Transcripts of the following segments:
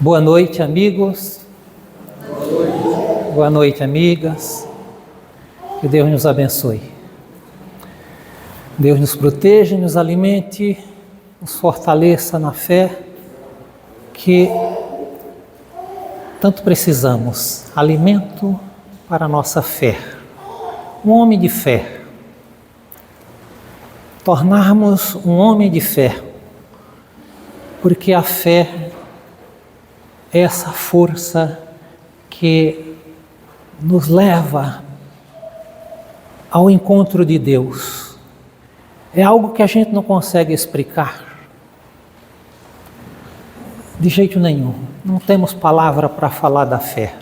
Boa noite, amigos. Boa noite, amigas. Que Deus nos abençoe. Deus nos proteja, nos alimente, nos fortaleça na fé que tanto precisamos. Alimento para a nossa fé. Um homem de fé. Tornarmos um homem de fé. Porque a fé é essa força que nos leva ao encontro de Deus. É algo que a gente não consegue explicar. De jeito nenhum. Não temos palavra para falar da fé.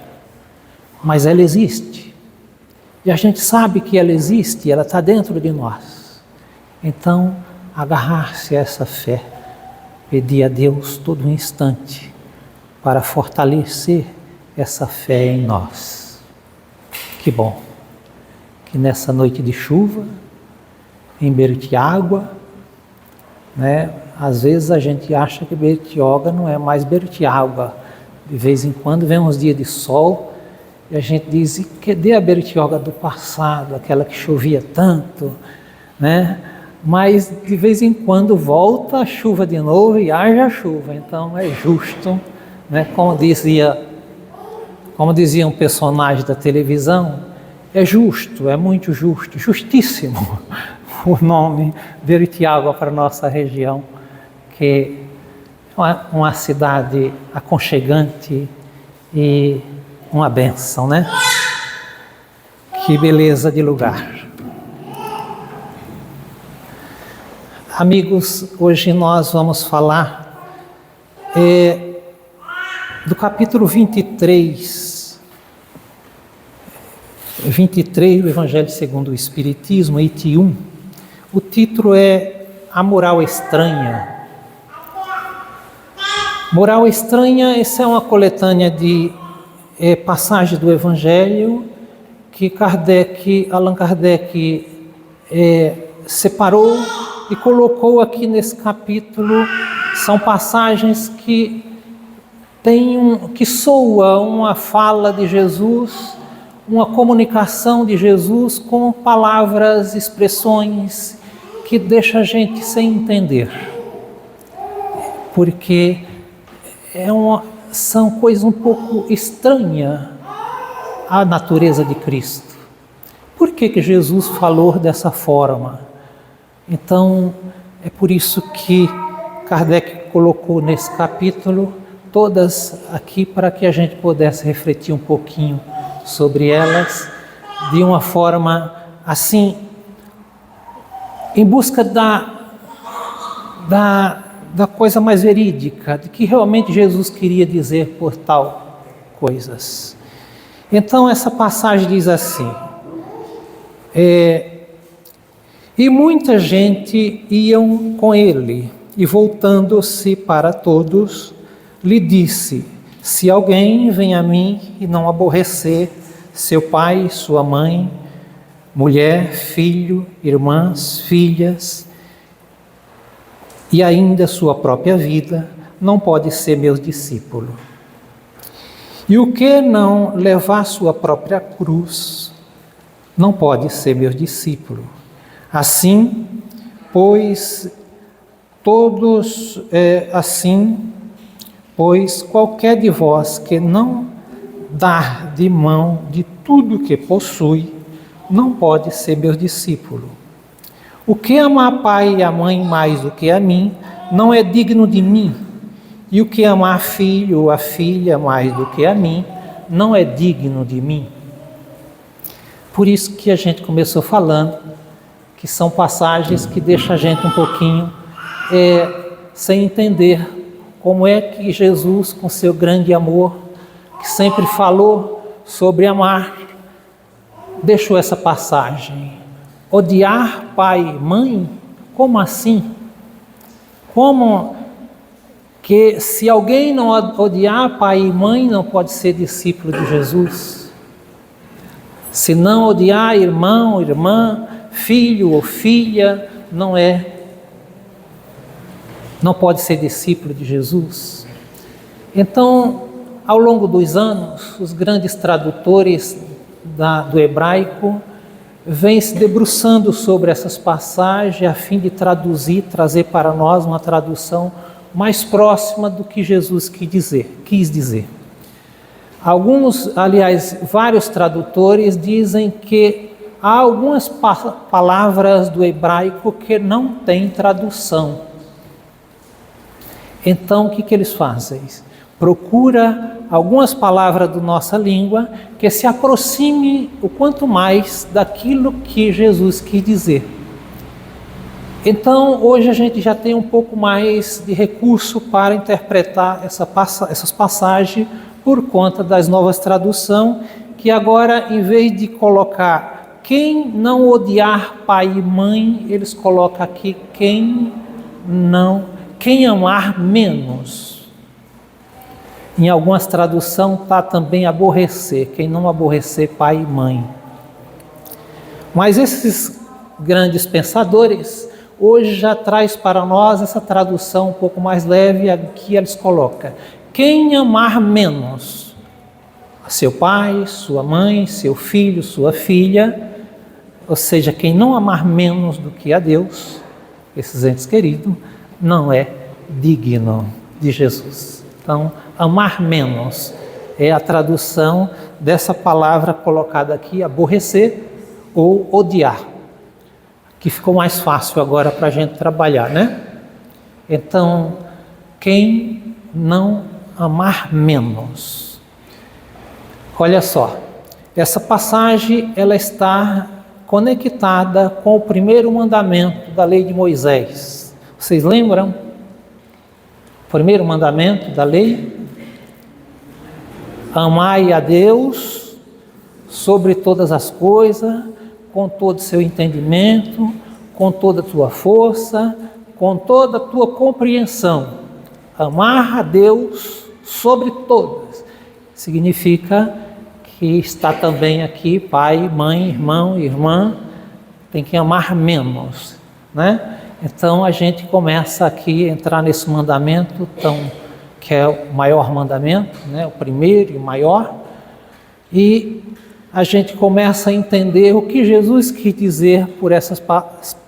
Mas ela existe. E a gente sabe que ela existe, ela está dentro de nós. Então, agarrar-se a essa fé. Pedir a Deus todo instante para fortalecer essa fé em nós. Que bom que nessa noite de chuva, em Bertiágua, às vezes a gente acha que Bertioga não é mais Bertiágua. De vez em quando vem uns dias de sol e a gente diz, cadê a Bertioga do passado, aquela que chovia tanto, Mas de vez em quando volta a chuva de novo e haja chuva, então é justo, como dizia um personagem da televisão, é justo, é muito justo, justíssimo o nome Bertiágua para a nossa região, que é uma cidade aconchegante e uma bênção, Que beleza de lugar. Amigos, hoje nós vamos falar do capítulo 23 do Evangelho segundo o Espiritismo, item 1. O título é A Moral Estranha. Moral Estranha, essa é uma coletânea de passagens do Evangelho que Allan Kardec separou e colocou aqui nesse capítulo. São passagens que soa uma fala de Jesus, uma comunicação de Jesus com palavras, expressões que deixa a gente sem entender. Porque são coisas um pouco estranhas à natureza de Cristo. Por que Jesus falou dessa forma? Então, é por isso que Kardec colocou nesse capítulo todas aqui para que a gente pudesse refletir um pouquinho sobre elas de uma forma assim, em busca da coisa mais verídica, de que realmente Jesus queria dizer por tal coisas. Então, essa passagem diz assim: E muita gente iam com ele, e voltando-se para todos, lhe disse: Se alguém vem a mim e não aborrecer seu pai, sua mãe, mulher, filho, irmãs, filhas, e ainda sua própria vida, não pode ser meu discípulo. E o que não levar sua própria cruz, não pode ser meu discípulo. Assim, pois qualquer de vós que não dar de mão de tudo que possui, não pode ser meu discípulo. O que amar pai e a mãe mais do que a mim, não é digno de mim. E o que amar filho ou a filha mais do que a mim, não é digno de mim. Por isso que a gente começou falando que são passagens que deixam a gente um pouquinho sem entender como é que Jesus, com seu grande amor, que sempre falou sobre amar, deixou essa passagem. Odiar pai e mãe? Como assim? Como que se alguém não odiar pai e mãe não pode ser discípulo de Jesus? Se não odiar irmão, irmã, filho ou filha, não pode ser discípulo de Jesus. Então, ao longo dos anos, os grandes tradutores do hebraico vêm se debruçando sobre essas passagens a fim de traduzir, trazer para nós uma tradução mais próxima do que Jesus quis dizer. Alguns, aliás, vários tradutores dizem que há algumas palavras do hebraico que não têm tradução. Então, o que eles fazem? Procura algumas palavras da nossa língua que se aproxime o quanto mais daquilo que Jesus quis dizer. Então, hoje a gente já tem um pouco mais de recurso para interpretar essas passagens por conta das novas traduções, que agora, em vez de colocar quem não odiar pai e mãe, eles colocam aqui quem amar menos. Em algumas traduções está também aborrecer, quem não aborrecer pai e mãe. Mas esses grandes pensadores hoje já traz para nós essa tradução um pouco mais leve, aqui eles colocam quem amar menos seu pai, sua mãe, seu filho, sua filha, ou seja, quem não amar menos do que a Deus, esses entes queridos, não é digno de Jesus. Então, amar menos é a tradução dessa palavra colocada aqui, aborrecer ou odiar, que ficou mais fácil agora para a gente trabalhar, né? Então, quem não amar menos. Olha só, essa passagem ela está conectada com o primeiro mandamento da lei de Moisés. Vocês lembram? O primeiro mandamento da lei? Amai a Deus sobre todas as coisas, com todo o seu entendimento, com toda a tua força, com toda a tua compreensão. Amar a Deus sobre todas. Significa que está também aqui pai, mãe, irmão, irmã, tem que amar menos, né? Então a gente começa aqui a entrar nesse mandamento, que é o maior mandamento, né? O primeiro e o maior, e a gente começa a entender o que Jesus quis dizer por essas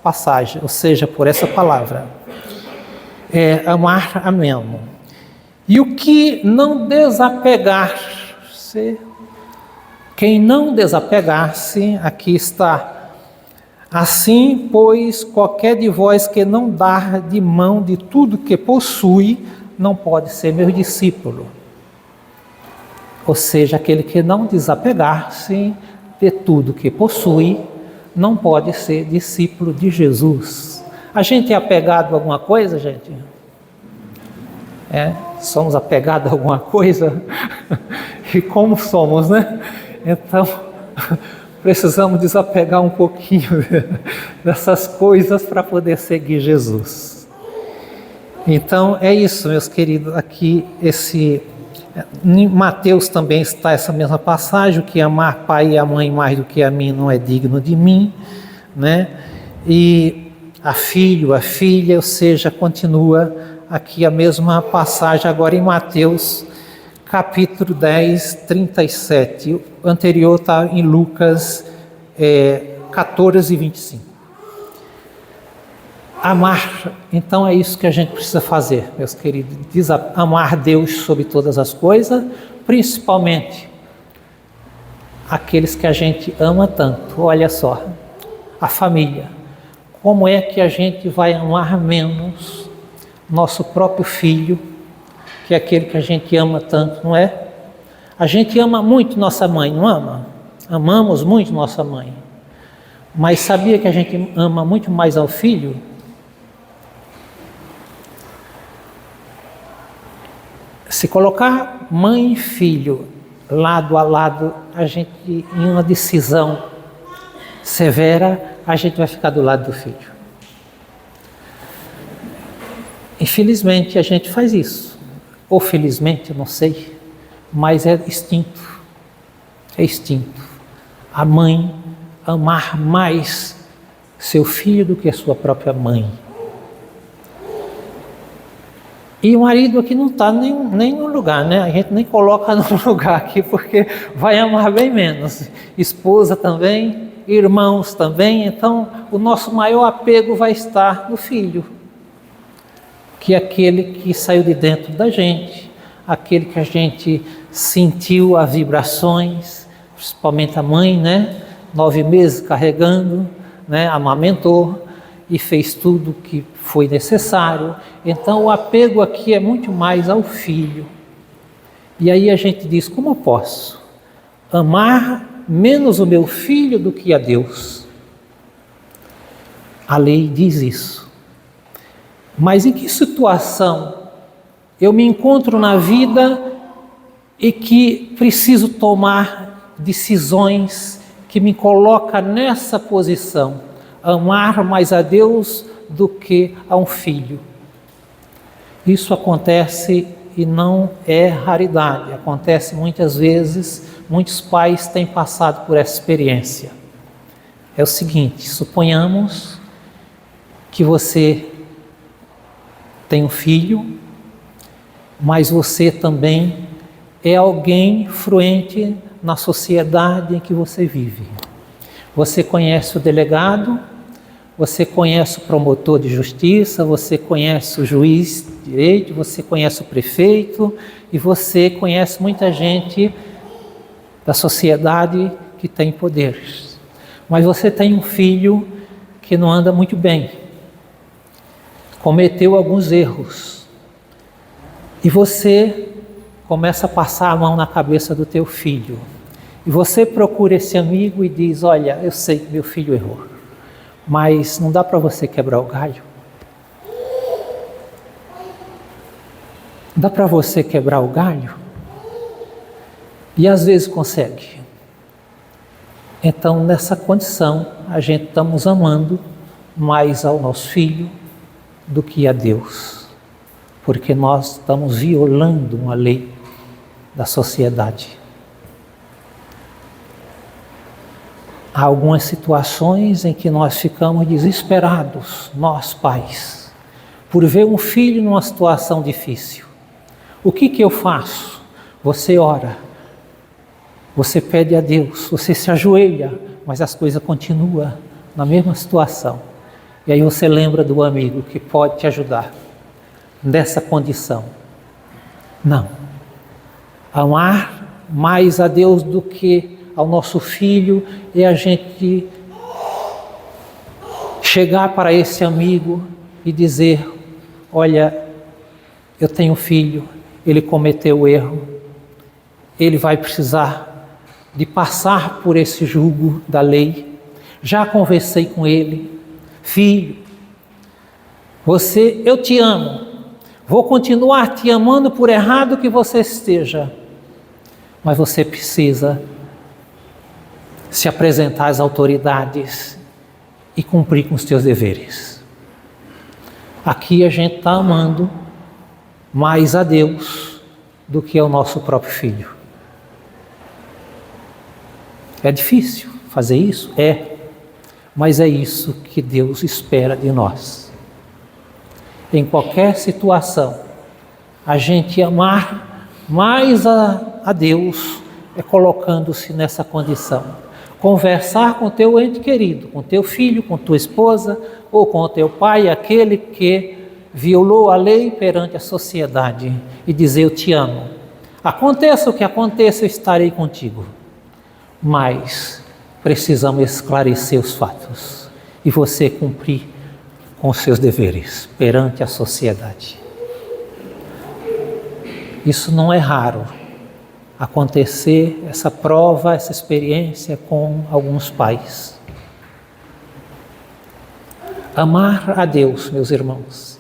passagens, ou seja, por essa palavra. Amar a mesmo. E o que não desapegar-se, quem não desapegar-se, aqui está. Assim, pois, qualquer de vós que não dá de mão de tudo que possui, não pode ser meu discípulo. Ou seja, aquele que não desapegar-se de tudo que possui, não pode ser discípulo de Jesus. A gente é apegado a alguma coisa, gente? Somos apegados a alguma coisa? E como somos, né? Então, precisamos desapegar um pouquinho dessas coisas para poder seguir Jesus. Então, é isso, meus queridos. Aqui, em Mateus também está essa mesma passagem, que amar pai e a mãe mais do que a mim não é digno de mim, né? E a filho, a filha, ou seja, continua aqui a mesma passagem agora em Mateus, capítulo 10, 37. O anterior está em Lucas 14, 25. Amar, então é isso que a gente precisa fazer, meus queridos. Amar Deus sobre todas as coisas, principalmente aqueles que a gente ama tanto. Olha só, a família. Como é que a gente vai amar menos nosso próprio filho, que é aquele que a gente ama tanto, não é? A gente ama muito nossa mãe, não ama? Amamos muito nossa mãe. Mas sabia que a gente ama muito mais ao filho? Se colocar mãe e filho lado a lado, a gente, em uma decisão severa, a gente vai ficar do lado do filho. Infelizmente a gente faz isso, ou felizmente, eu não sei, mas é instinto. É instinto. A mãe amar mais seu filho do que a sua própria mãe. E o marido aqui não está nem no lugar, né? A gente nem coloca no lugar aqui porque vai amar bem menos. Esposa também, irmãos também. Então, o nosso maior apego vai estar no filho, que é aquele que saiu de dentro da gente, aquele que a gente sentiu as vibrações, principalmente a mãe, né? 9 meses carregando, né? Amamentou e fez tudo o que foi necessário. Então o apego aqui é muito mais ao filho. E aí a gente diz, como eu posso amar menos o meu filho do que a Deus? A lei diz isso. Mas em que situação eu me encontro na vida e que preciso tomar decisões que me colocam nessa posição? Amar mais a Deus do que a um filho. Isso acontece e não é raridade, acontece muitas vezes, muitos pais têm passado por essa experiência. É o seguinte, suponhamos que você tem um filho, mas você também é alguém influente na sociedade em que você vive. Você conhece o delegado, você conhece o promotor de justiça, você conhece o juiz de direito, você conhece o prefeito e você conhece muita gente da sociedade que tem poderes. Mas você tem um filho que não anda muito bem, cometeu alguns erros e você começa a passar a mão na cabeça do teu filho. E você procura esse amigo e diz, olha, eu sei que meu filho errou, mas não dá para você quebrar o galho? Dá para você quebrar o galho? E às vezes consegue. Então, nessa condição, a gente estamos amando mais ao nosso filho do que a Deus, porque nós estamos violando uma lei da sociedade. Há algumas situações em que nós ficamos desesperados, nós pais, por ver um filho numa situação difícil. O que eu faço? Você ora, você pede a Deus, você se ajoelha, mas as coisas continuam na mesma situação. E aí você lembra do amigo que pode te ajudar nessa condição. Não. Amar mais a Deus do que ao nosso filho é a gente chegar para esse amigo e dizer, olha, eu tenho um filho, ele cometeu o erro, ele vai precisar de passar por esse jugo da lei. Já conversei com ele, filho, eu te amo, vou continuar te amando por errado que você esteja, mas você precisa se apresentar às autoridades e cumprir com os teus deveres. Aqui a gente está amando mais a Deus do que ao nosso próprio filho. É difícil fazer isso? É, mas é isso que Deus espera de nós. Em qualquer situação, a gente amar mais a Deus é colocando-se nessa condição. Conversar com teu ente querido, com teu filho, com tua esposa ou com o teu pai, aquele que violou a lei perante a sociedade e dizer, eu te amo. Aconteça o que aconteça, eu estarei contigo. Mas precisamos esclarecer os fatos e você cumprir com os seus deveres perante a sociedade. Isso não é raro acontecer, essa prova, essa experiência com alguns pais. Amar a Deus, meus irmãos.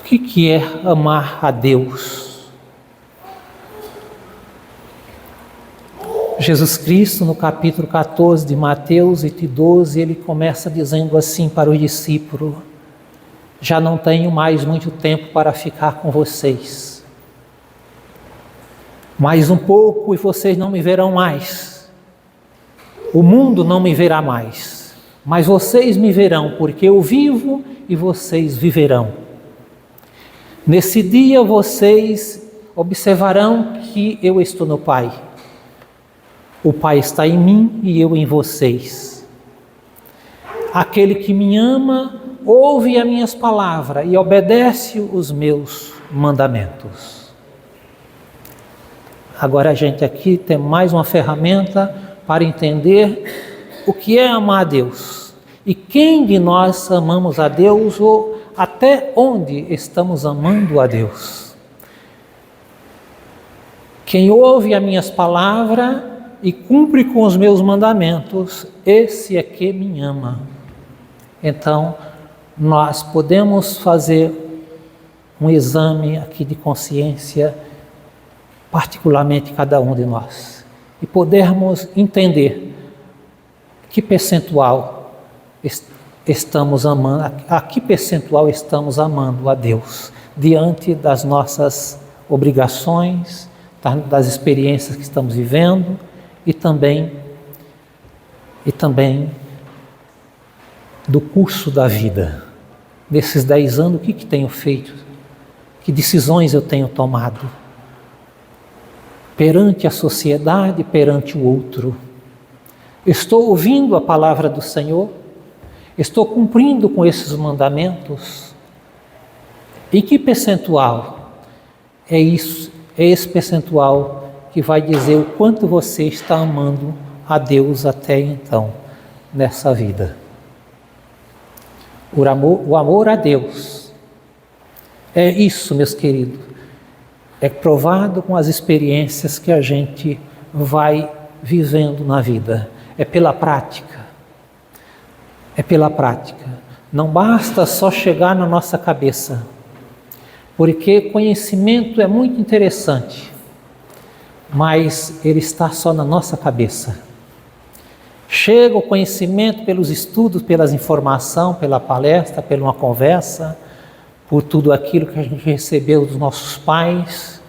O que é amar a Deus? Jesus Cristo, no capítulo 14 de Mateus e 12, ele começa dizendo assim para os discípulos, já não tenho mais muito tempo para ficar com vocês. Mais um pouco e vocês não me verão mais. O mundo não me verá mais. Mas vocês me verão, porque eu vivo e vocês viverão. Nesse dia vocês observarão que eu estou no Pai. O Pai está em mim e eu em vocês. Aquele que me ama, ouve as minhas palavras e obedece os meus mandamentos. Agora a gente aqui tem mais uma ferramenta para entender o que é amar a Deus. E quem de nós amamos a Deus ou até onde estamos amando a Deus? Quem ouve as minhas palavras e cumpre com os meus mandamentos, esse é que me ama. Então, nós podemos fazer um exame aqui de consciência, particularmente cada um de nós, e podermos entender que percentual estamos amando, a que percentual estamos amando a Deus diante das nossas obrigações, das experiências que estamos vivendo e também do curso da vida. Nesses 10 anos, o que tenho feito? Que decisões eu tenho tomado? Perante a sociedade, perante o outro. Estou ouvindo a palavra do Senhor? Estou cumprindo com esses mandamentos? Em que percentual? É isso, é esse percentual que vai dizer o quanto você está amando a Deus até então, nessa vida. O amor a Deus é isso, meus queridos, é provado com as experiências que a gente vai vivendo na vida, é pela prática, não basta só chegar na nossa cabeça, porque conhecimento é muito interessante, mas ele está só na nossa cabeça. Chega o conhecimento pelos estudos, pelas informações, pela palestra, pela uma conversa, por tudo aquilo que a gente recebeu dos nossos pais,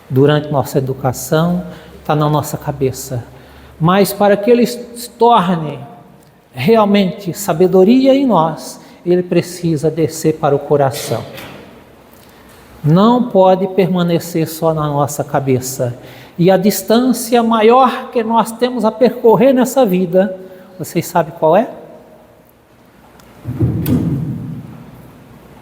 durante nossa educação, está na nossa cabeça. Mas para que ele se torne realmente sabedoria em nós, ele precisa descer para o coração. Não pode permanecer só na nossa cabeça. E a distância maior que nós temos a percorrer nessa vida, vocês sabem qual é?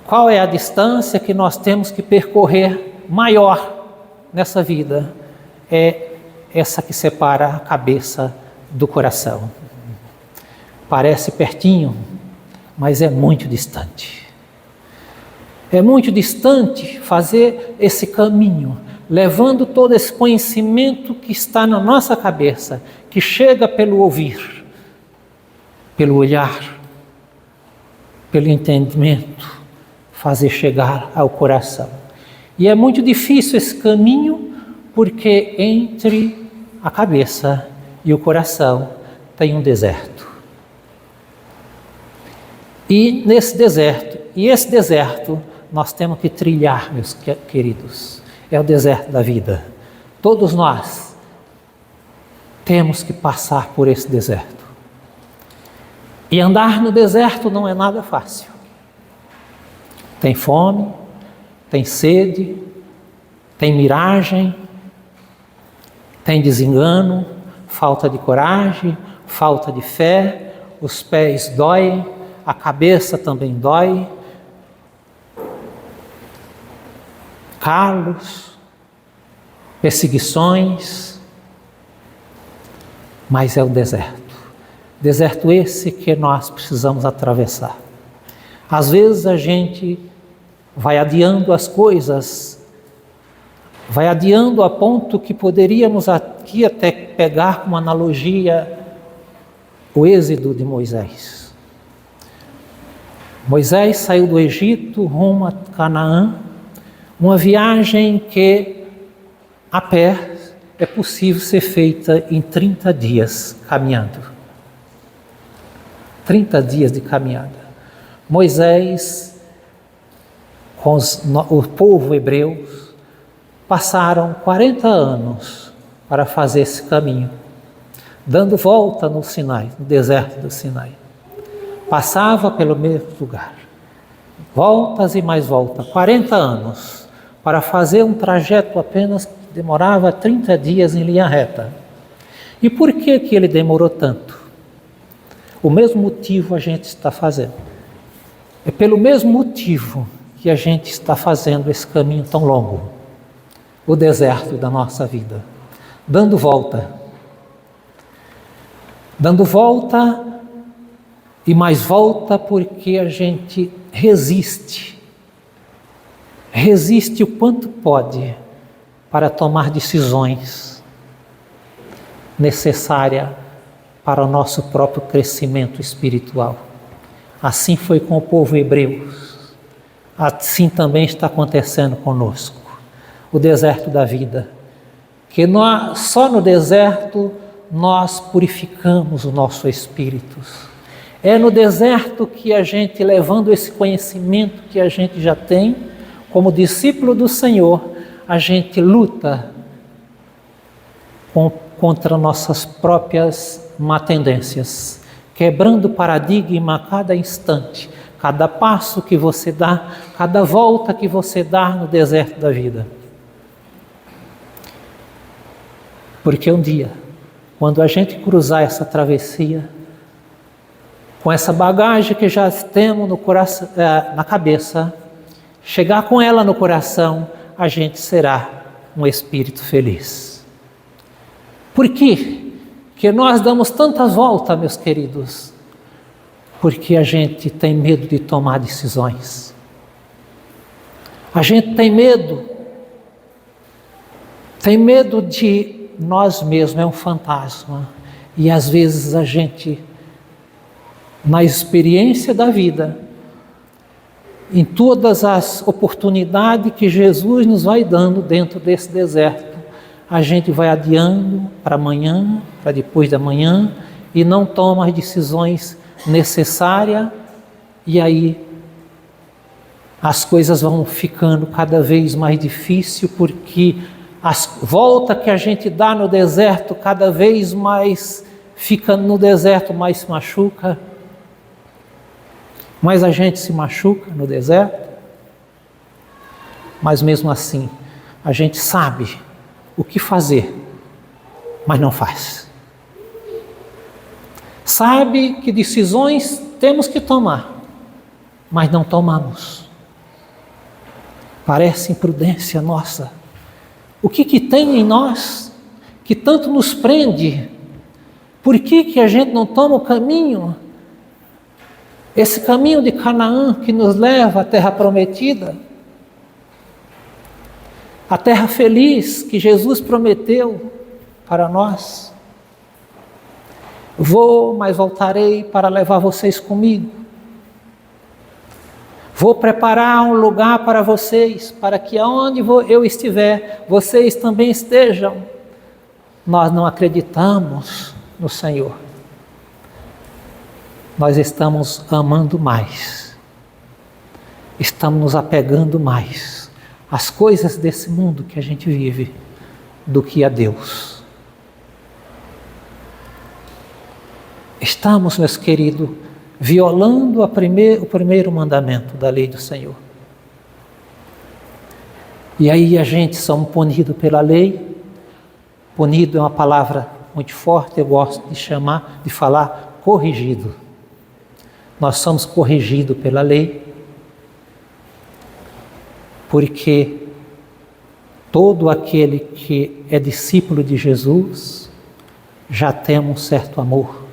Qual é a distância que nós temos que percorrer maior nessa vida? É essa que separa a cabeça do coração. Parece pertinho, mas é muito distante. É muito distante fazer esse caminho, levando todo esse conhecimento que está na nossa cabeça, que chega pelo ouvir, pelo olhar, pelo entendimento, fazer chegar ao coração. E é muito difícil esse caminho, porque entre a cabeça e o coração tem um deserto. E esse deserto nós temos que trilhar, meus queridos. É o deserto da vida. Todos nós temos que passar por esse deserto. E andar no deserto não é nada fácil. Tem fome, tem sede, tem miragem, tem desengano, falta de coragem, falta de fé, os pés doem, a cabeça também dói, calos, perseguições, mas é o deserto. Deserto esse que nós precisamos atravessar. Às vezes a gente vai adiando as coisas, vai adiando a ponto que poderíamos aqui até pegar como analogia o êxodo de Moisés. Moisés saiu do Egito rumo a Canaã, uma viagem que a pé é possível ser feita em 30 dias caminhando. 30 dias de caminhada. Moisés, com o povo hebreu, passaram 40 anos para fazer esse caminho, dando volta no Sinai, no deserto do Sinai. Passava pelo mesmo lugar. voltas e mais voltas, 40 anos, para fazer um trajeto apenas que demorava 30 dias em linha reta. E por que que ele demorou tanto? O mesmo motivo a gente está fazendo. É pelo mesmo motivo que a gente está fazendo esse caminho tão longo, o deserto da nossa vida, dando volta e mais volta, porque a gente resiste o quanto pode para tomar decisões necessárias para o nosso próprio crescimento espiritual. Assim foi com o povo hebreu, assim também está acontecendo conosco. O deserto da vida, que só no deserto nós purificamos o nosso espírito. É no deserto que a gente, levando esse conhecimento que a gente já tem, como discípulo do Senhor, a gente luta contra nossas próprias má tendências, quebrando paradigma a cada instante, cada passo que você dá, cada volta que você dá no deserto da vida. Porque um dia, quando a gente cruzar essa travessia, com essa bagagem que já temos no coração, na cabeça, chegar com ela no coração, a gente será um espírito feliz. Por quê que nós damos tantas voltas, meus queridos? Porque a gente tem medo de tomar decisões. A gente tem medo de nós mesmos, é um fantasma. E às vezes a gente, na experiência da vida, em todas as oportunidades que Jesus nos vai dando dentro desse deserto, a gente vai adiando para amanhã, para depois da manhã, e não toma as decisões necessárias, e aí as coisas vão ficando cada vez mais difíceis, porque as voltas que a gente dá no deserto, cada vez mais fica no deserto, mais se machuca. Mas a gente se machuca no deserto, mas mesmo assim, a gente sabe o que fazer, mas não faz. Sabe que decisões temos que tomar, mas não tomamos. Parece imprudência nossa. O que tem em nós que tanto nos prende? Por que a gente não toma o caminho? Esse caminho de Canaã que nos leva à terra prometida, a terra feliz que Jesus prometeu para nós. Vou, mas voltarei para levar vocês comigo. Vou preparar um lugar para vocês, para que aonde eu estiver, vocês também estejam. Nós não acreditamos no Senhor. Nós estamos amando mais, estamos nos apegando mais às coisas desse mundo que a gente vive do que a Deus. Estamos, meus queridos, violando o primeiro mandamento da lei do Senhor. E aí a gente somos punidos pela lei. Punido é uma palavra muito forte, eu gosto de falar corrigido. Nós somos corrigidos pela lei, porque todo aquele que é discípulo de Jesus já tem um certo amor,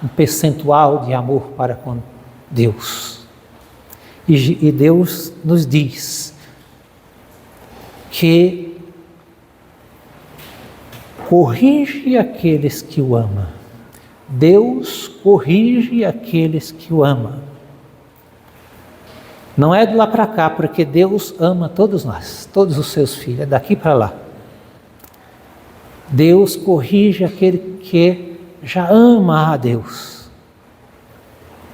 um percentual de amor para com Deus. E Deus nos diz que corrige aqueles que o amam. Deus corrige aqueles que o amam. Não é de lá para cá, porque Deus ama todos nós, todos os seus filhos, é daqui para lá. Deus corrige aquele que já ama a Deus.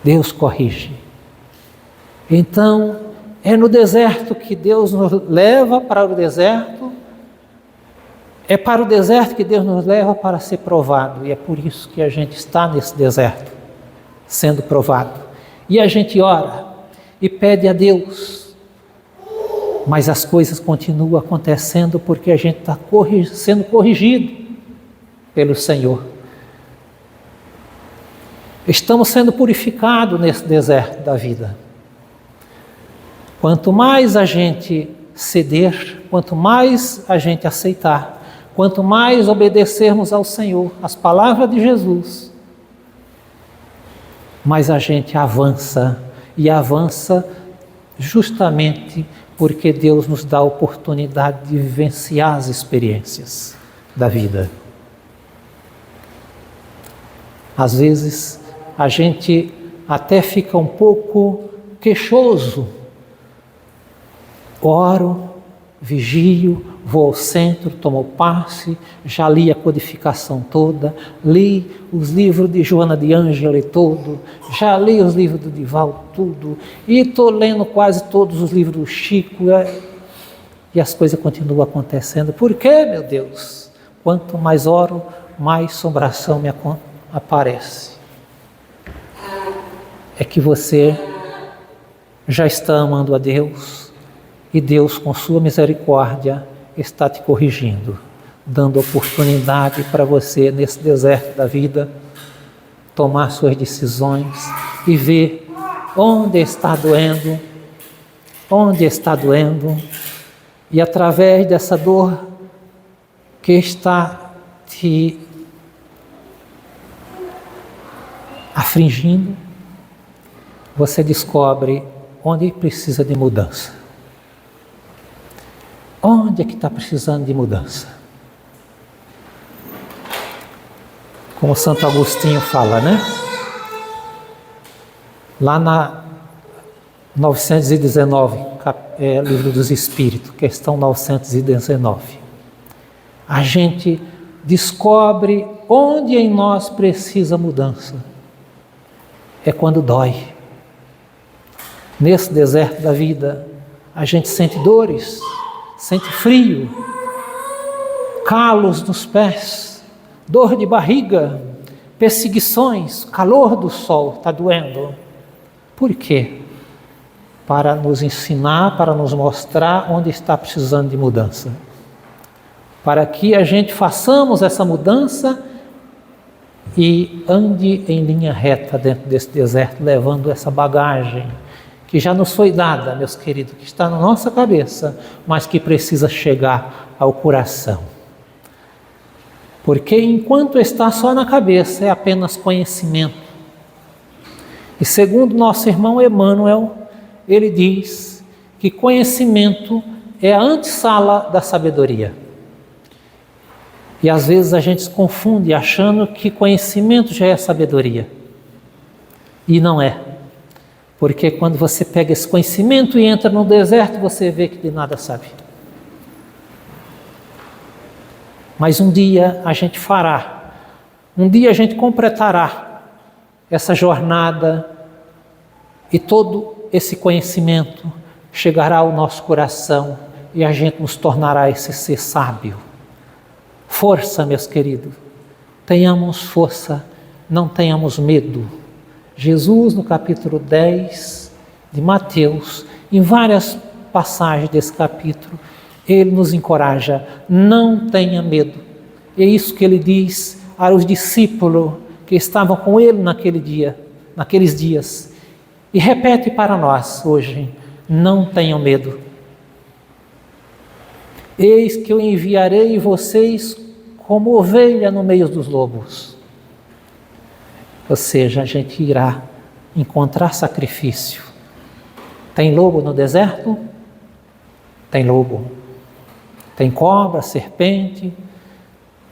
Deus corrige. Então, é no deserto que Deus nos leva para o deserto. É para o deserto que Deus nos leva para ser provado. E é por isso que a gente está nesse deserto, sendo provado. E a gente ora. e pede a Deus. Mas as coisas continuam acontecendo porque a gente está sendo corrigido pelo Senhor. Estamos sendo purificados nesse deserto da vida. Quanto mais a gente ceder, quanto mais a gente aceitar, quanto mais obedecermos ao Senhor, as palavras de Jesus, mais a gente avança, e avança justamente porque Deus nos dá a oportunidade de vivenciar as experiências da vida. Às vezes a gente até fica um pouco queixoso. Oro, vigio, vou ao centro, tomo passe, já li a codificação toda, li os livros de Joana de Ângela todo, já li os livros do Divaldo tudo, e estou lendo quase todos os livros do Chico, e as coisas continuam acontecendo. Por quê, meu Deus? Quanto mais oro, mais assombração me aparece. É que você já está amando a Deus, e Deus, com sua misericórdia, está te corrigindo, dando oportunidade para você, nesse deserto da vida, tomar suas decisões e ver onde está doendo, e através dessa dor que está te afligindo, você descobre onde precisa de mudança. Onde é que está precisando de mudança? Como Santo Agostinho fala, né? Lá na 919, Livro dos Espíritos, questão 919. A gente descobre onde em nós precisa mudança. É quando dói. Nesse deserto da vida, a gente sente dores, sente frio, calos nos pés, dor de barriga, perseguições, calor do sol está doendo. Por quê? Para nos ensinar, para nos mostrar onde está precisando de mudança. Para que a gente façamos essa mudança e ande em linha reta dentro desse deserto, levando essa bagagem que já nos foi dada, meus queridos, que está na nossa cabeça, mas que precisa chegar ao coração. Porque enquanto está só na cabeça, é apenas conhecimento. E segundo nosso irmão Emmanuel, ele diz que conhecimento é a antessala da sabedoria. E às vezes a gente se confunde achando que conhecimento já é sabedoria. E não é. Porque quando você pega esse conhecimento e entra no deserto, você vê que de nada sabe. Mas um dia a gente fará, um dia a gente completará essa jornada e todo esse conhecimento chegará ao nosso coração e a gente nos tornará esse ser sábio. Força, meus queridos, tenhamos força, não tenhamos medo. Jesus, no capítulo 10 de Mateus, em várias passagens desse capítulo, ele nos encoraja, não tenha medo. É isso que ele diz aos discípulos que estavam com ele naqueles dias. E repete para nós hoje, não tenham medo. Eis que eu enviarei vocês como ovelha no meio dos lobos. Ou seja, a gente irá encontrar sacrifício. Tem lobo no deserto? Tem lobo. Tem cobra, serpente,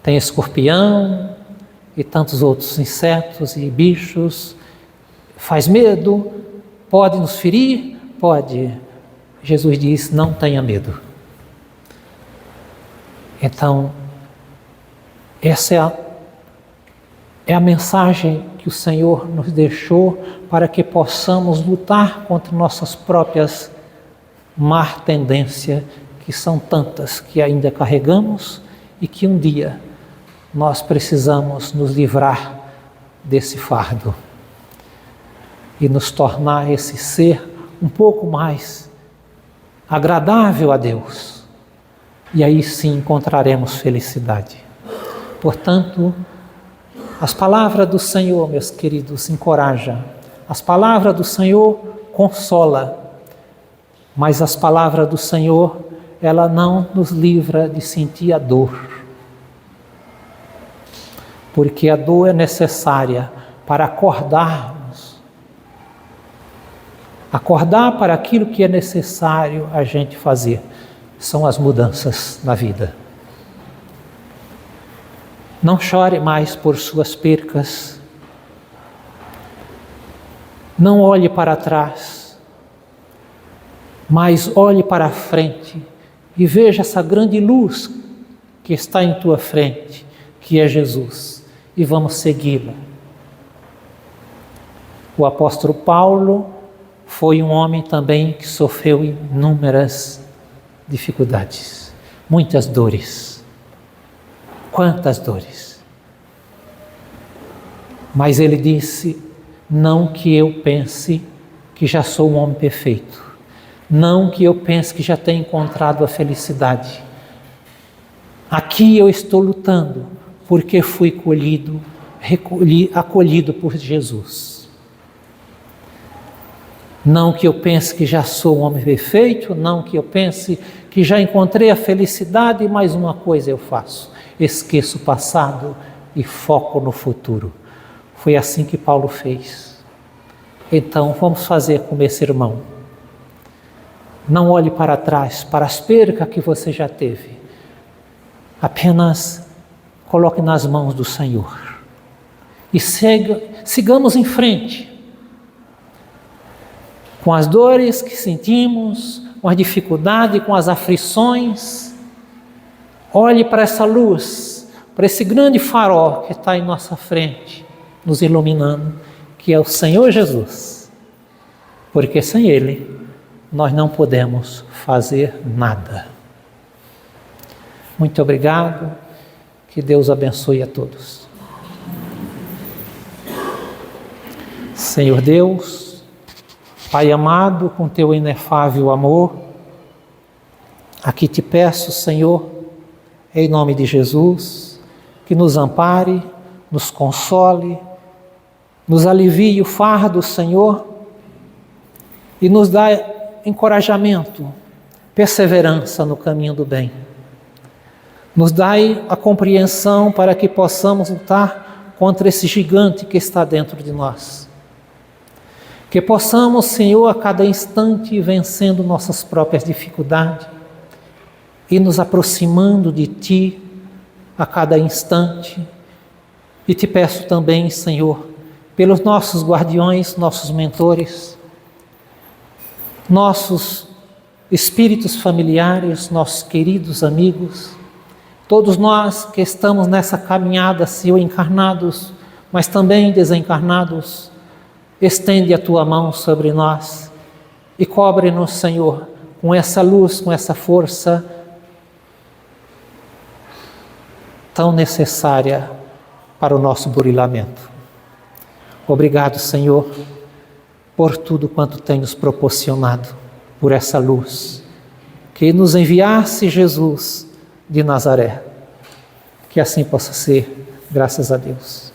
tem escorpião e tantos outros insetos e bichos. Faz medo? Pode nos ferir? Pode. Jesus diz, não tenha medo. Então, essa é a mensagem que o Senhor nos deixou para que possamos lutar contra nossas próprias más tendências, que são tantas que ainda carregamos e que um dia nós precisamos nos livrar desse fardo e nos tornar esse ser um pouco mais agradável a Deus. E aí sim encontraremos felicidade. Portanto, as palavras do Senhor, meus queridos, encorajam. As palavras do Senhor consola. Mas as palavras do Senhor, ela não nos livra de sentir a dor. Porque a dor é necessária para acordarmos. Acordar para aquilo que é necessário a gente fazer. São as mudanças na vida. Não chore mais por suas percas. Não olhe para trás. Mas olhe para a frente e veja essa grande luz que está em tua frente, que é Jesus. E vamos segui-la. O apóstolo Paulo foi um homem também que sofreu inúmeras dificuldades, muitas dores. Quantas dores! Mas ele disse: não que eu pense que já sou um homem perfeito, não que eu pense que já tenho encontrado a felicidade. Aqui eu estou lutando, porque fui acolhido por Jesus. Não que eu pense que já sou um homem perfeito, não que eu pense que já encontrei a felicidade, mas uma coisa eu faço: esqueço o passado e foco no futuro. Foi assim que Paulo fez. Então vamos fazer como esse irmão. Não olhe para trás, para as percas que você já teve. Apenas coloque nas mãos do Senhor e sigamos em frente, com as dores que sentimos, com a dificuldade, com as aflições. Olhe para essa luz, para esse grande farol que está em nossa frente, nos iluminando, que é o Senhor Jesus, porque sem Ele nós não podemos fazer nada. Muito obrigado. Que Deus abençoe a todos. Senhor Deus, Pai amado, com teu inefável amor, aqui te peço, Senhor, em nome de Jesus, que nos ampare, nos console, nos alivie o fardo, Senhor, e nos dá encorajamento, perseverança no caminho do bem. Nos dai a compreensão para que possamos lutar contra esse gigante que está dentro de nós. Que possamos, Senhor, a cada instante ir vencendo nossas próprias dificuldades e nos aproximando de Ti a cada instante. E te peço também, Senhor, pelos nossos guardiões, nossos mentores, nossos espíritos familiares, nossos queridos amigos, todos nós que estamos nessa caminhada, Senhor, encarnados, mas também desencarnados, estende a Tua mão sobre nós e cobre-nos, Senhor, com essa luz, com essa força tão necessária para o nosso burilamento. Obrigado, Senhor, por tudo quanto tem nos proporcionado, por essa luz, que nos enviasse Jesus de Nazaré. Que assim possa ser, graças a Deus.